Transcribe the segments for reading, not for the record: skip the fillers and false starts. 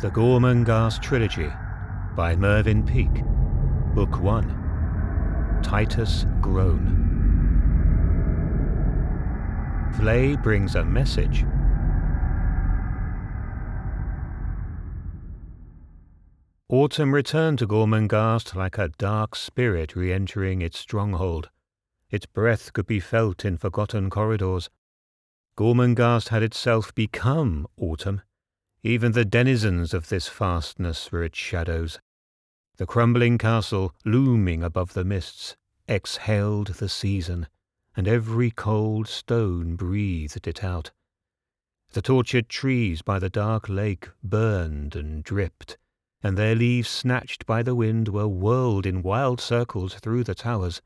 The Gormenghast Trilogy by Mervyn Peake. Book 1. Titus Groan. Flay brings a message. Autumn returned to Gormenghast like a dark spirit re-entering its stronghold. Its breath could be felt in forgotten corridors. Gormenghast had itself become autumn. Even the denizens of this fastness were its shadows. The crumbling castle, looming above the mists, exhaled the season, and every cold stone breathed it out. The tortured trees by the dark lake burned and dripped, and their leaves snatched by the wind were whirled in wild circles through the towers.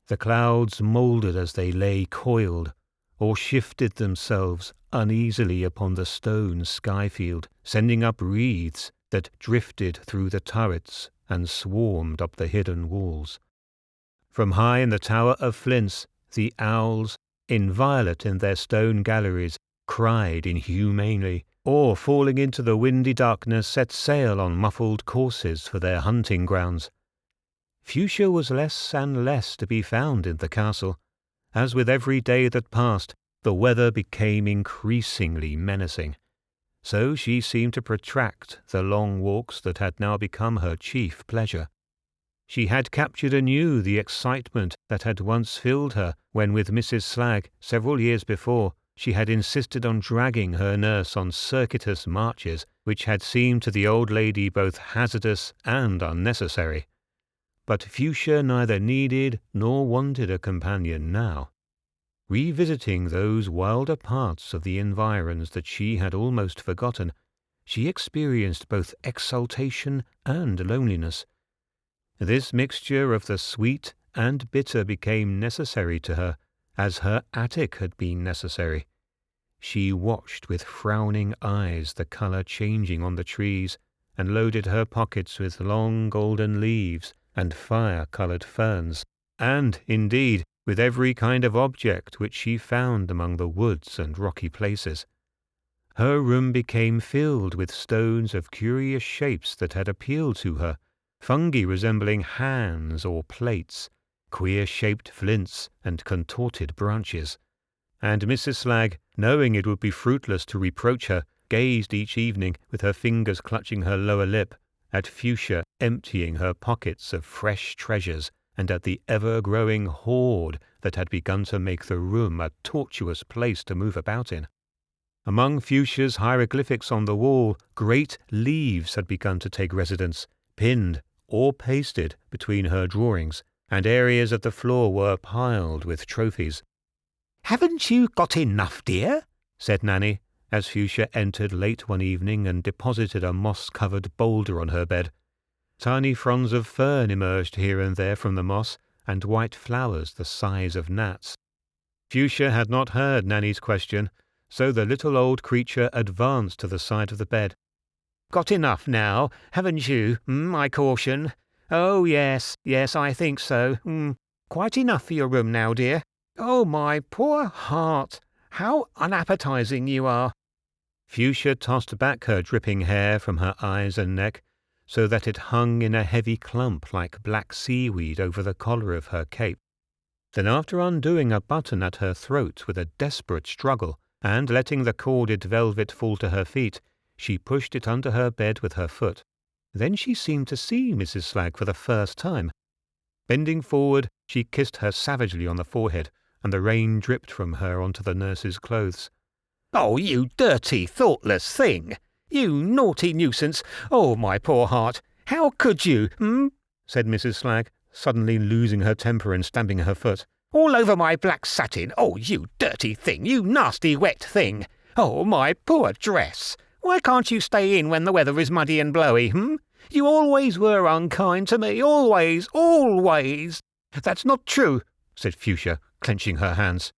The clouds mouldered as they lay coiled, or shifted themselves uneasily upon the stone skyfield, sending up wreaths that drifted through the turrets and swarmed up the hidden walls. From high in the tower of flints, the owls, inviolate in their stone galleries, cried inhumanely, or falling into the windy darkness set sail on muffled courses for their hunting grounds. Fuchsia was less and less to be found in the castle. As with every day that passed, the weather became increasingly menacing. So she seemed to protract the long walks that had now become her chief pleasure. She had captured anew the excitement that had once filled her when, with Mrs. Slag, several years before, she had insisted on dragging her nurse on circuitous marches which had seemed to the old lady both hazardous and unnecessary. But Fuchsia neither needed nor wanted a companion now. Revisiting those wilder parts of the environs that she had almost forgotten, she experienced both exultation and loneliness. This mixture of the sweet and bitter became necessary to her, as her attic had been necessary. She watched with frowning eyes the colour changing on the trees, and loaded her pockets with long golden leaves and fire-coloured ferns, and, indeed, with every kind of object which she found among the woods and rocky places. Her room became filled with stones of curious shapes that had appealed to her, fungi resembling hands or plates, queer-shaped flints and contorted branches. And Mrs. Slag, knowing it would be fruitless to reproach her, gazed each evening, with her fingers clutching her lower lip, at Fuchsia emptying her pockets of fresh treasures, and at the ever-growing hoard that had begun to make the room a tortuous place to move about in. Among Fuchsia's hieroglyphics on the wall, great leaves had begun to take residence, pinned or pasted between her drawings, and areas of the floor were piled with trophies. "Haven't you got enough, dear?" said Nanny, as Fuchsia entered late one evening and deposited a moss-covered boulder on her bed. Tiny fronds of fern emerged here and there from the moss, and white flowers the size of gnats. Fuchsia had not heard Nanny's question, so the little old creature advanced to the side of the bed. "Got enough now, haven't you, I caution? Oh, yes, I think so. Quite enough for your room now, dear. Oh, my poor heart, how unappetizing you are." Fuchsia tossed back her dripping hair from her eyes and neck, so that it hung in a heavy clump like black seaweed over the collar of her cape. Then, after undoing a button at her throat with a desperate struggle, and letting the corded velvet fall to her feet, she pushed it under her bed with her foot. Then she seemed to see Mrs. Slag for the first time. Bending forward, she kissed her savagely on the forehead, and the rain dripped from her onto the nurse's clothes. "Oh, you dirty, thoughtless thing! You naughty nuisance! Oh, my poor heart! How could you, said Mrs. Slag, suddenly losing her temper and stamping her foot. "All over my black satin! Oh, you dirty thing! You nasty wet thing! Oh, my poor dress! Why can't you stay in when the weather is muddy and blowy, You always were unkind to me, always, always!" "That's not true," said Fuchsia, clenching her hands.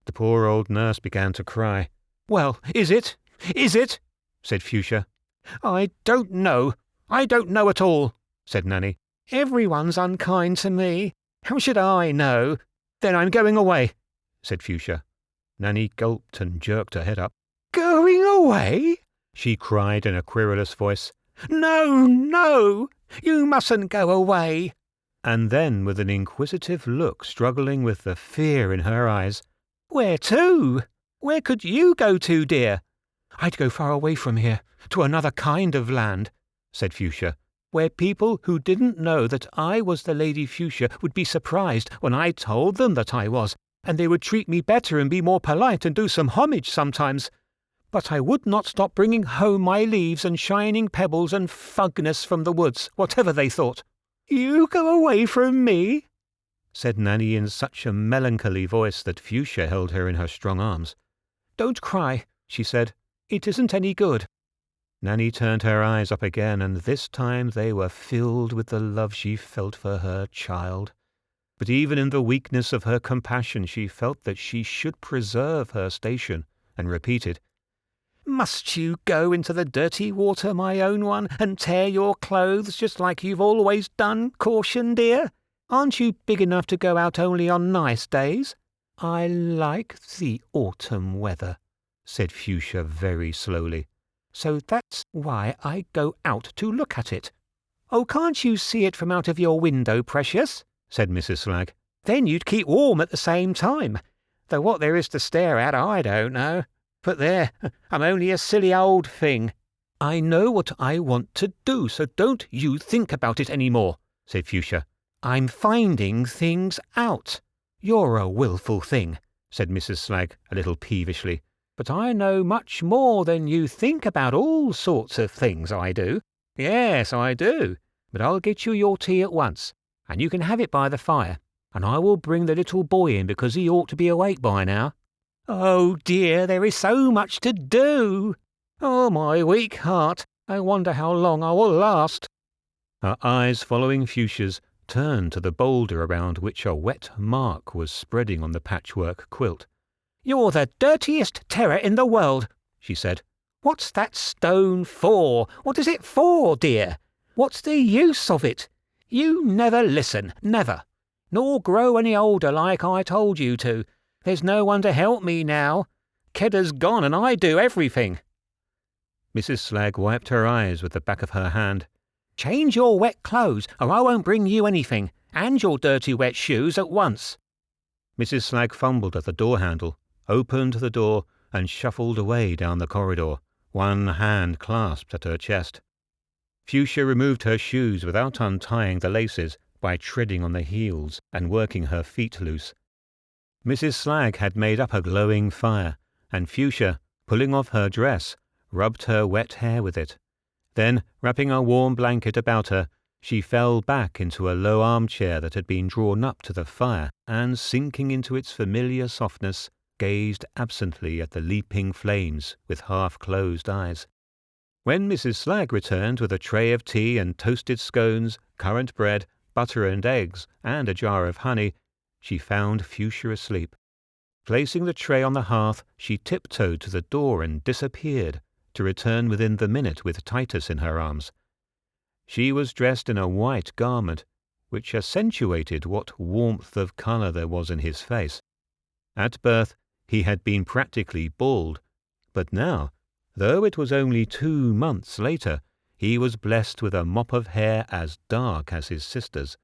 The poor old nurse began to cry. "Well, is it? Is it?" said Fuchsia. "I don't know at all," said Nanny. "Everyone's unkind to me. How should I know? Then I'm going away," said Fuchsia. Nanny gulped and jerked her head up. "Going away?" she cried in a querulous voice. "No, no! You mustn't go away!" And then, with an inquisitive look struggling with the fear in her eyes, "Where to? Where could you go to, dear?" "I'd go far away from here, to another kind of land," said Fuchsia, "where people who didn't know that I was the Lady Fuchsia would be surprised when I told them that I was, and they would treat me better and be more polite and do some homage sometimes. But I would not stop bringing home my leaves and shining pebbles and fugness from the woods, whatever they thought." "You go away from me?" said Nanny in such a melancholy voice that Fuchsia held her in her strong arms. "Don't cry," she said. "It isn't any good." Nanny turned her eyes up again, and this time they were filled with the love she felt for her child. But even in the weakness of her compassion she felt that she should preserve her station, and repeated, "Must you go into the dirty water, my own one, and tear your clothes just like you've always done, Caution dear? Aren't you big enough to go out only on nice days?" "I like the autumn weather," said Fuchsia very slowly. "So that's why I go out to look at it." "Oh, can't you see it from out of your window, precious?" said Mrs. Slagg. "Then you'd keep warm at the same time. Though what there is to stare at, I don't know. But there, I'm only a silly old thing." "I know what I want to do, so don't you think about it any more," said Fuchsia. "I'm finding things out." "You're a wilful thing," said Mrs. Slagg a little peevishly. "But I know much more than you think about all sorts of things, I do. Yes, I do. But I'll get you your tea at once, and you can have it by the fire, and I will bring the little boy in because he ought to be awake by now." "Oh dear, there is so much to do. Oh, my weak heart, I wonder how long I will last." Her eyes, following Fuchsia's, turned to the boulder around which a wet mark was spreading on the patchwork quilt. "You're the dirtiest terror in the world," she said. "What's that stone for? What is it for, dear? What's the use of it? You never listen, never. Nor grow any older like I told you to. There's no one to help me now. Kedda's gone and I do everything." Mrs. Slagg wiped her eyes with the back of her hand. "Change your wet clothes, or I won't bring you anything, and your dirty wet shoes at once." Mrs. Slagg fumbled at the door handle, opened the door, and shuffled away down the corridor, one hand clasped at her chest. Fuchsia removed her shoes without untying the laces, by treading on the heels and working her feet loose. Mrs. Slagg had made up a glowing fire, and Fuchsia, pulling off her dress, rubbed her wet hair with it. Then, wrapping a warm blanket about her, she fell back into a low armchair that had been drawn up to the fire, and, sinking into its familiar softness, gazed absently at the leaping flames with half-closed eyes. When Mrs. Slagg returned with a tray of tea and toasted scones, currant bread, butter and eggs, and a jar of honey, she found Fuchsia asleep. Placing the tray on the hearth, she tiptoed to the door and disappeared, to return within the minute with Titus in her arms. She was dressed in a white garment, which accentuated what warmth of colour there was in his face. At birth he had been practically bald, but now, though it was only 2 months later, he was blessed with a mop of hair as dark as his sister's.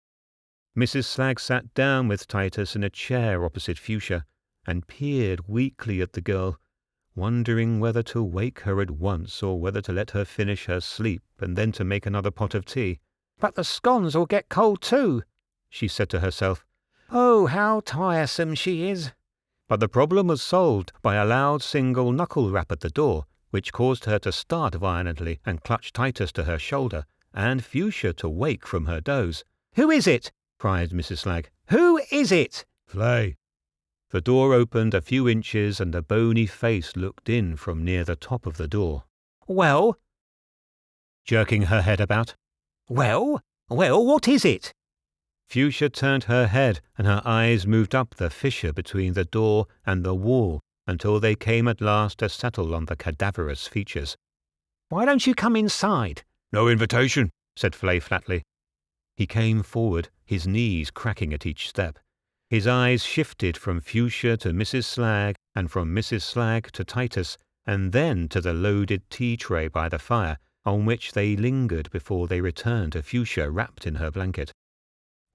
Mrs. Slagg sat down with Titus in a chair opposite Fuchsia, and peered weakly at the girl, wondering whether to wake her at once or whether to let her finish her sleep and then to make another pot of tea. "But the scones will get cold too," she said to herself. "Oh, how tiresome she is." But the problem was solved by a loud single knuckle rap at the door, which caused her to start violently and clutch Titus to her shoulder, and Fuchsia to wake from her doze. "Who is it?" cried Mrs. Slagg. "Who is it?" "Flay." The door opened a few inches and a bony face looked in from near the top of the door. "Well?" jerking her head about. "Well, what is it?" Fuchsia turned her head, and her eyes moved up the fissure between the door and the wall until they came at last to settle on the cadaverous features. "Why don't you come inside?" "No invitation," said Flay flatly. He came forward, his knees cracking at each step. His eyes shifted from Fuchsia to Mrs. Slagg, and from Mrs. Slagg to Titus, and then to the loaded tea-tray by the fire, on which they lingered before they returned to Fuchsia wrapped in her blanket.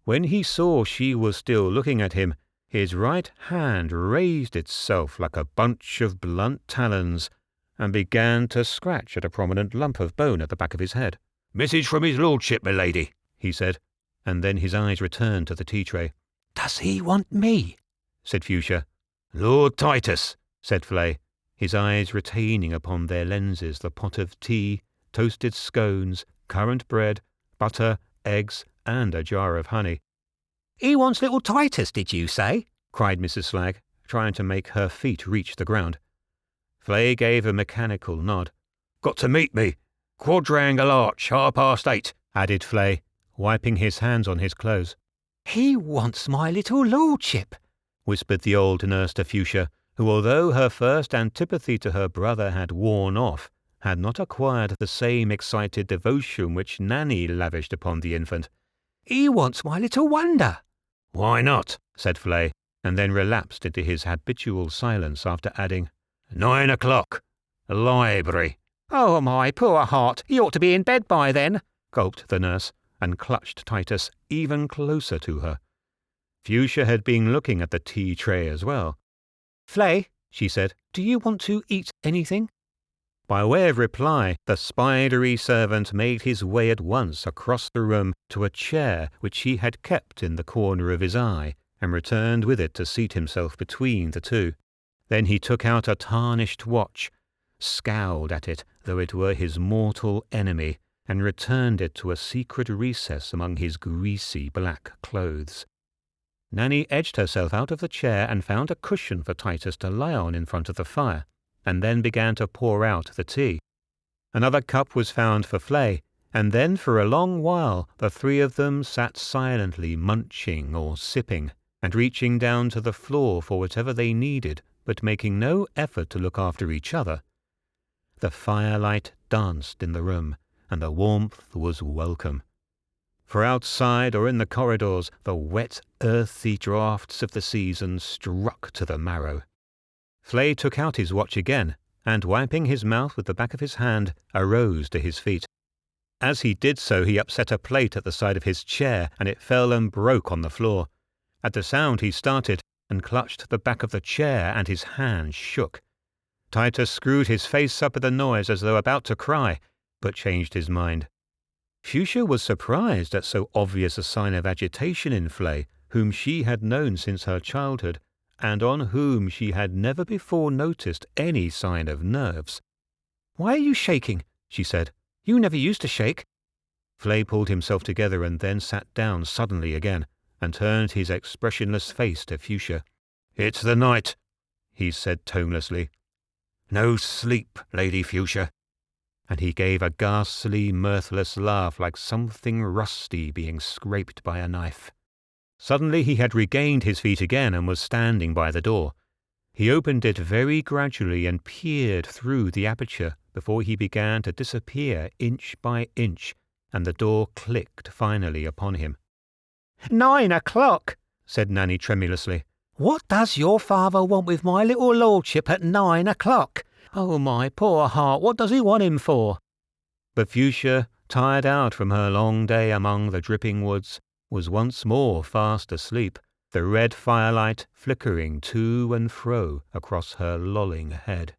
When he saw she was still looking at him, his right hand raised itself like a bunch of blunt talons, and began to scratch at a prominent lump of bone at the back of his head. "Message from his lordship, milady," he said, and then his eyes returned to the tea-tray. "Does he want me?" said Fuchsia. "Lord Titus," said Flay, his eyes retaining upon their lenses the pot of tea, toasted scones, currant bread, butter, eggs, and a jar of honey. "He wants little Titus, did you say?" cried Mrs. Slagg, trying to make her feet reach the ground. Flay gave a mechanical nod. "Got to meet me. Quadrangle Arch, 8:30, added Flay, wiping his hands on his clothes. "He wants my little lordship," whispered the old nurse to Fuchsia, who, although her first antipathy to her brother had worn off, had not acquired the same excited devotion which Nanny lavished upon the infant. "He wants my little wonder." "Why not?" said Flay, and then relapsed into his habitual silence after adding, 9 o'clock. Library." "Oh, my poor heart, he ought to be in bed by then," gulped the nurse, and clutched Titus even closer to her. Fuchsia had been looking at the tea-tray as well. "Flay," she said, "do you want to eat anything?" By way of reply, the spidery servant made his way at once across the room to a chair which he had kept in the corner of his eye, and returned with it to seat himself between the two. Then he took out a tarnished watch, scowled at it, though it were his mortal enemy, and returned it to a secret recess among his greasy black clothes. Nanny edged herself out of the chair and found a cushion for Titus to lie on in front of the fire, and then began to pour out the tea. Another cup was found for Flay, and then for a long while the three of them sat silently munching or sipping, and reaching down to the floor for whatever they needed, but making no effort to look after each other. The firelight danced in the room, and the warmth was welcome. For outside or in the corridors, the wet, earthy draughts of the season struck to the marrow. Flay took out his watch again, and wiping his mouth with the back of his hand, arose to his feet. As he did so, he upset a plate at the side of his chair, and it fell and broke on the floor. At the sound he started, and clutched the back of the chair, and his hand shook. Titus screwed his face up at the noise as though about to cry, but changed his mind. Fuchsia was surprised at so obvious a sign of agitation in Flay, whom she had known since her childhood, and on whom she had never before noticed any sign of nerves. "Why are you shaking?" she said. "You never used to shake." Flay pulled himself together and then sat down suddenly again, and turned his expressionless face to Fuchsia. "It's the night," he said tonelessly. "No sleep, Lady Fuchsia." And he gave a ghastly, mirthless laugh like something rusty being scraped by a knife. Suddenly he had regained his feet again and was standing by the door. He opened it very gradually and peered through the aperture before he began to disappear inch by inch, and the door clicked finally upon him. 9 o'clock, said Nanny tremulously. "What does your father want with my little lordship at 9 o'clock? Oh, my poor heart, what does he want him for?" But Fuchsia, tired out from her long day among the dripping woods, was once more fast asleep, the red firelight flickering to and fro across her lolling head.